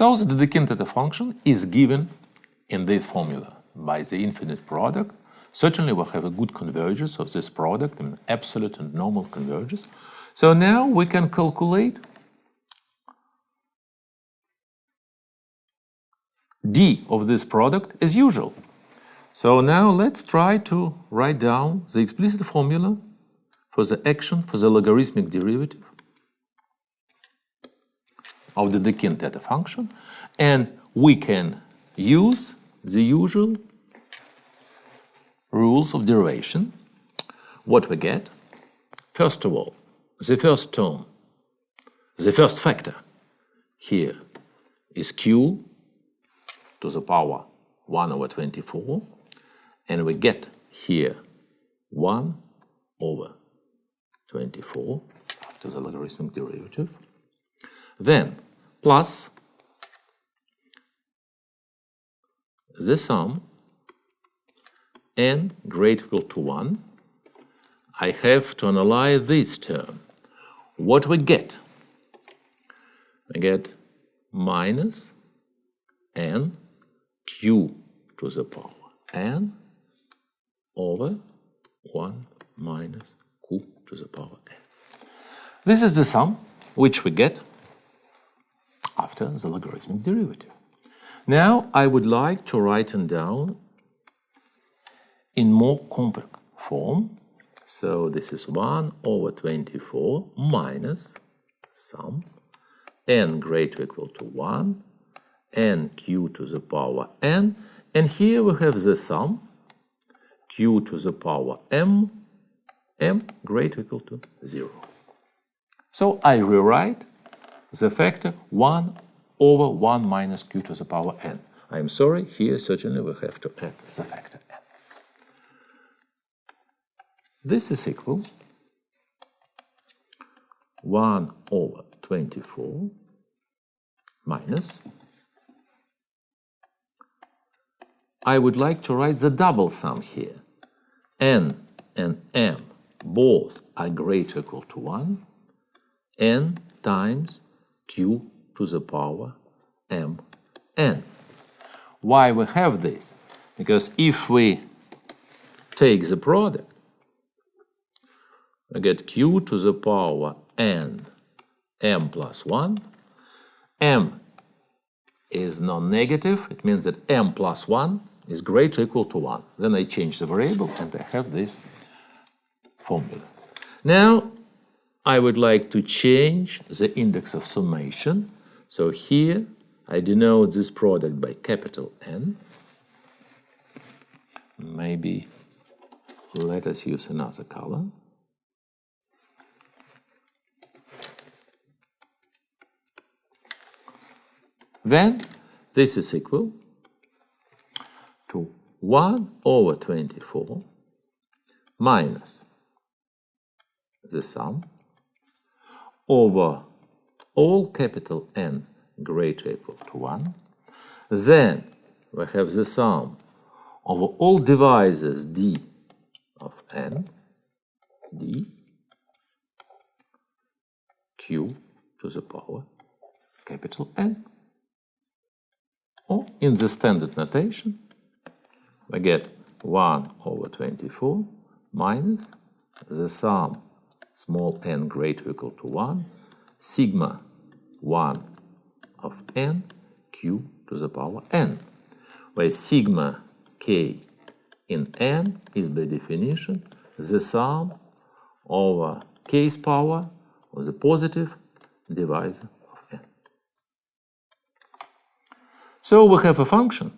So the Dedekind theta function is given in this formula by the infinite product. Certainly we have a good convergence of this product, in absolute and normal convergence. So now we can calculate d of this product as usual. So now let's try to write down the explicit formula for the action for the logarithmic derivative of the Dedekind theta function, and we can use the usual rules of derivation. What we get? First of all, the first term, the first factor here is q to the power 1 over 24, and we get here 1 over 24 after the logarithmic derivative. Then plus the sum n greater or equal to 1. I have to analyze this term. What we get? I get minus n q to the power n over 1 minus q to the power n. This is the sum which we get after the logarithmic derivative. Now I would like to write it down in more compact form. So this is 1 over 24 minus sum n greater or equal to 1 n q to the power n, and here we have the sum q to the power m greater or equal to 0. So I rewrite the factor 1 over 1 minus q to the power n. I'm sorry, here certainly we have to add the factor n. This is equal 1 over 24 minus, I would like to write the double sum here. N and m both are greater or equal to 1, n times q to the power mn. Why we have this? Because if we take the product, I get q to the power n m plus 1. M is non-negative. It means that m plus 1 is greater or equal to 1. Then I change the variable and I have this formula. Now I would like to change the index of summation. So here I denote this product by capital N. Maybe let us use another color. Then this is equal to 1 over 24 minus the sum over all capital N greater or equal to 1. Then we have the sum over all divisors d of n, d q to the power capital N. Or in the standard notation, we get 1 over 24 minus the sum small n greater or equal to 1, sigma 1 of n q to the power n, where sigma k in n is by definition the sum over k's power of the positive divisor of n. So we have a function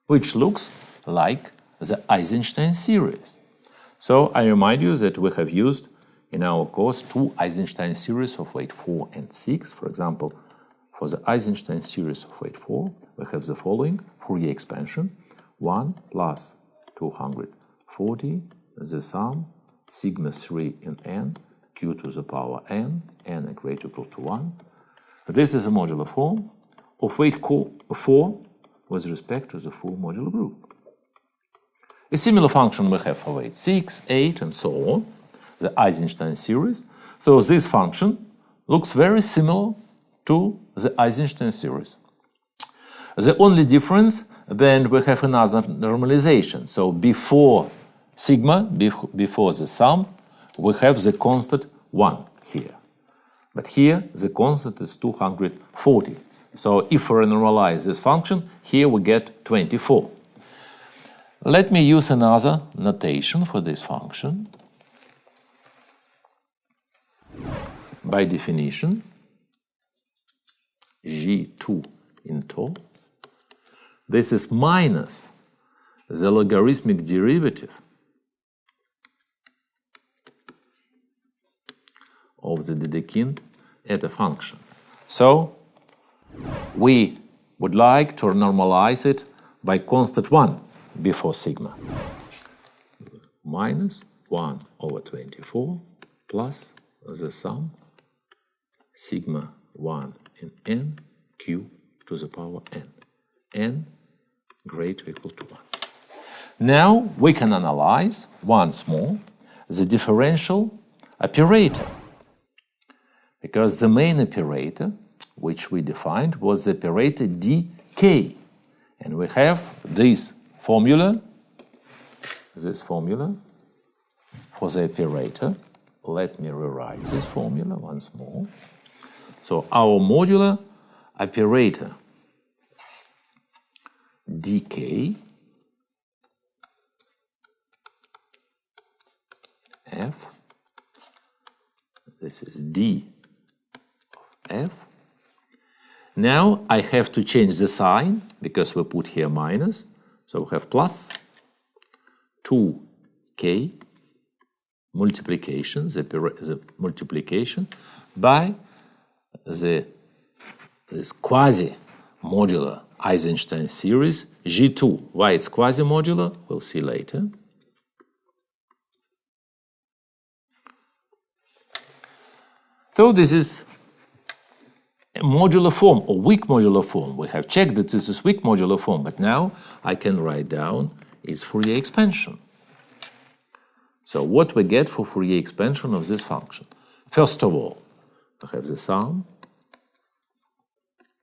which looks like the Eisenstein series. So I remind you that we have used in our course two Eisenstein series of weight 4 and 6. For example, for the Eisenstein series of weight 4, we have the following Fourier expansion: 1 plus 240, the sum sigma 3 in n, q to the power n greater or equal to 1. This is a modular form of weight 4 with respect to the full modular group. A similar function we have for weight 6, 8, and so on, the Eisenstein series. So this function looks very similar to the Eisenstein series. The only difference, then we have another normalization. So before sigma, before the sum, we have the constant 1 here. But here the constant is 240. So if we normalize this function, here we get 24. Let me use another notation for this function. By definition, g2 in tau, this is minus the logarithmic derivative of the Dedekind at a function. So we would like to normalize it by constant 1 before sigma. Minus 1 over 24 plus the sum sigma 1 in n q to the power n greater or equal to 1. Now we can analyze once more the differential operator, because the main operator which we defined was the operator dk, and we have this formula for the operator. Let me rewrite this formula once more. So our modular operator dk f, this is d of f. Now I have to change the sign because we put here minus, so we have plus 2k multiplication, the multiplication by this quasi-modular Eisenstein series G2. Why it's quasi-modular, we'll see later. So this is a modular form or weak modular form. We have checked that this is weak modular form, but now I can write down its Fourier expansion. So what we get for Fourier expansion of this function? First of all, we have the sum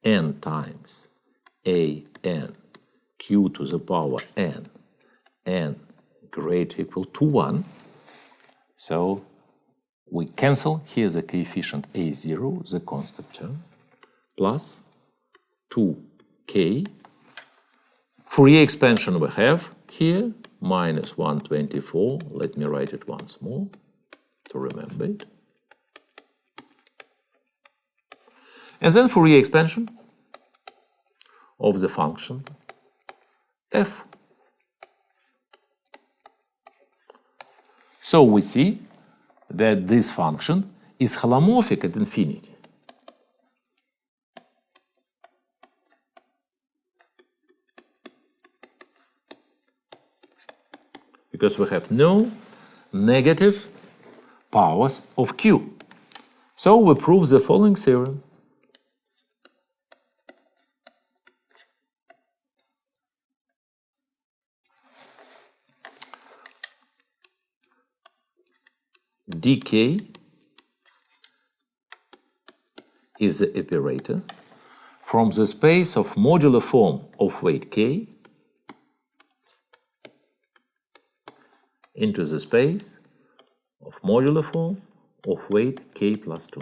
n times a n q to the power n greater or equal to 1. So we cancel here the coefficient a0, the constant term, plus 2k. Fourier expansion we have here, minus 124. Let me write it once more to remember it. And then Fourier expansion of the function f. So we see that this function is holomorphic at infinity. Because we have no negative powers of q. So we prove the following theorem. dk is the operator from the space of modular form of weight k into the space of modular form of weight k plus 2.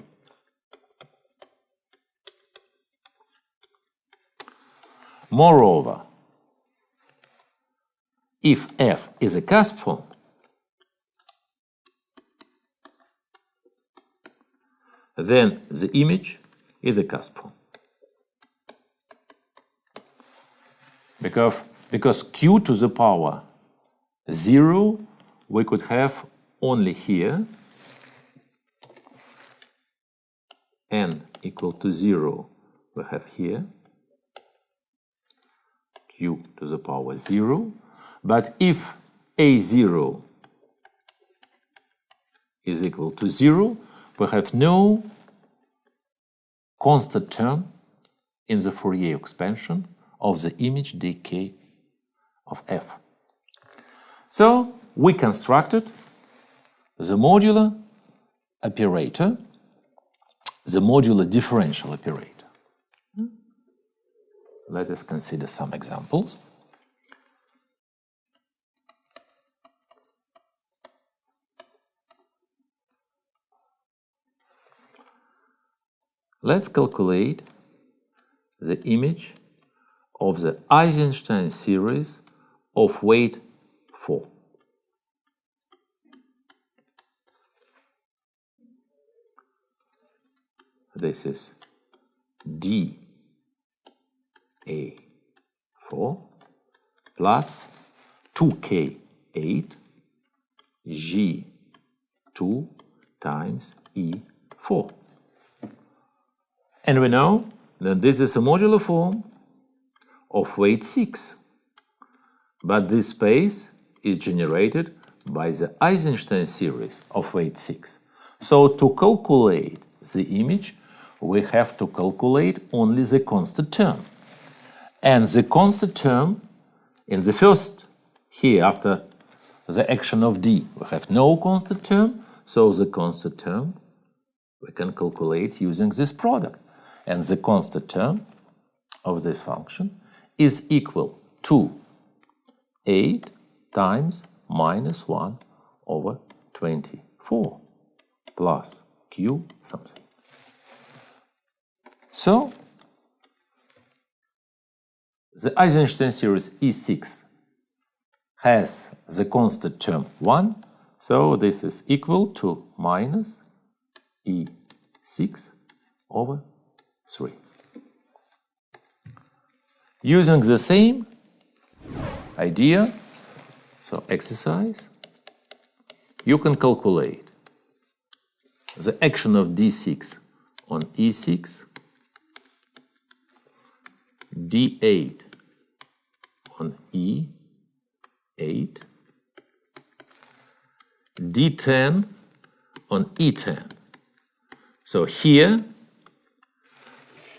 Moreover, if f is a cusp form, then the image is a cusp form. Because q to the power 0 we could have only here n equal to 0 we have here q to the power 0, but if a0 is equal to 0, we have no constant term in the Fourier expansion of the image dk of f. So we constructed the modular operator, the modular differential operator. Let us consider some examples. Let's calculate the image of the Eisenstein series of weight 4. This is dA4 plus 2K8 G2 times E4. And we know that this is a modular form of weight 6. But this space is generated by the Eisenstein series of weight 6. So to calculate the image, we have to calculate only the constant term. And the constant term in the first, here after the action of D, we have no constant term, so the constant term we can calculate using this product. And the constant term of this function is equal to 8 times minus 1 over 24 plus Q something. So, the Eisenstein series E6 has the constant term 1, so this is equal to minus E6 over 3. Using the same idea, so exercise, you can calculate the action of D6 on E6, D8 on E8, D10 on E10. So here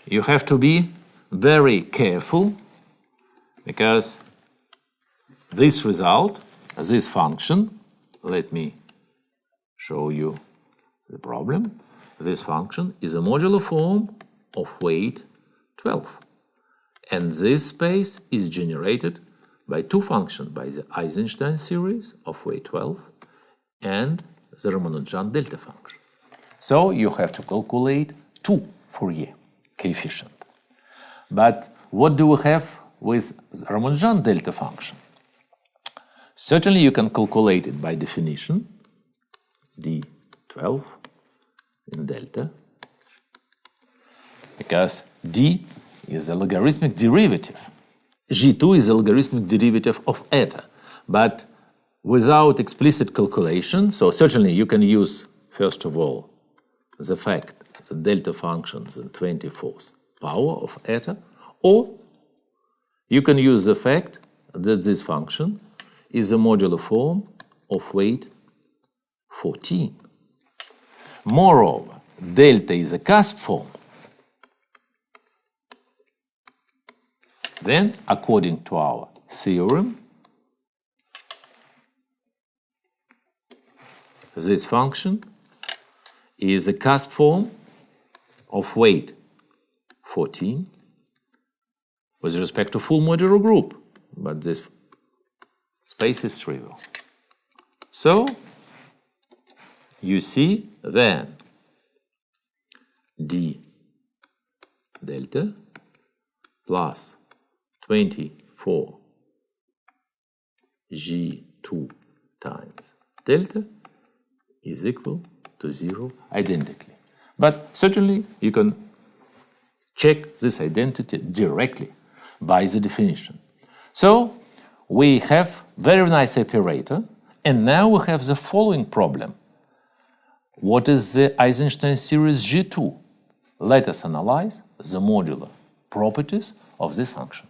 you have to be very careful because this result, this function, let me show you the problem. This function is a modular form of weight 12. And this space is generated by two functions, by the Eisenstein series of weight 12 and the Ramanujan delta function. So you have to calculate two Fourier coefficient. But what do we have with the Ramanujan delta function? Certainly you can calculate it by definition, D12 in delta, because D is a logarithmic derivative. G2 is a logarithmic derivative of eta, but without explicit calculation, so certainly you can use, first of all, the fact the delta function is in 24th power of eta, or you can use the fact that this function is a modular form of weight 14. Moreover, delta is a cusp form. Then, according to our theorem, this function is a cusp form of weight 14 with respect to full modular group, but this space is trivial. So, you see then d delta plus 24 G2 times delta is equal to 0 identically. But certainly you can check this identity directly by the definition. So we have very nice operator, and now we have the following problem. What is the Eisenstein series G2? Let us analyze the modular properties of this function.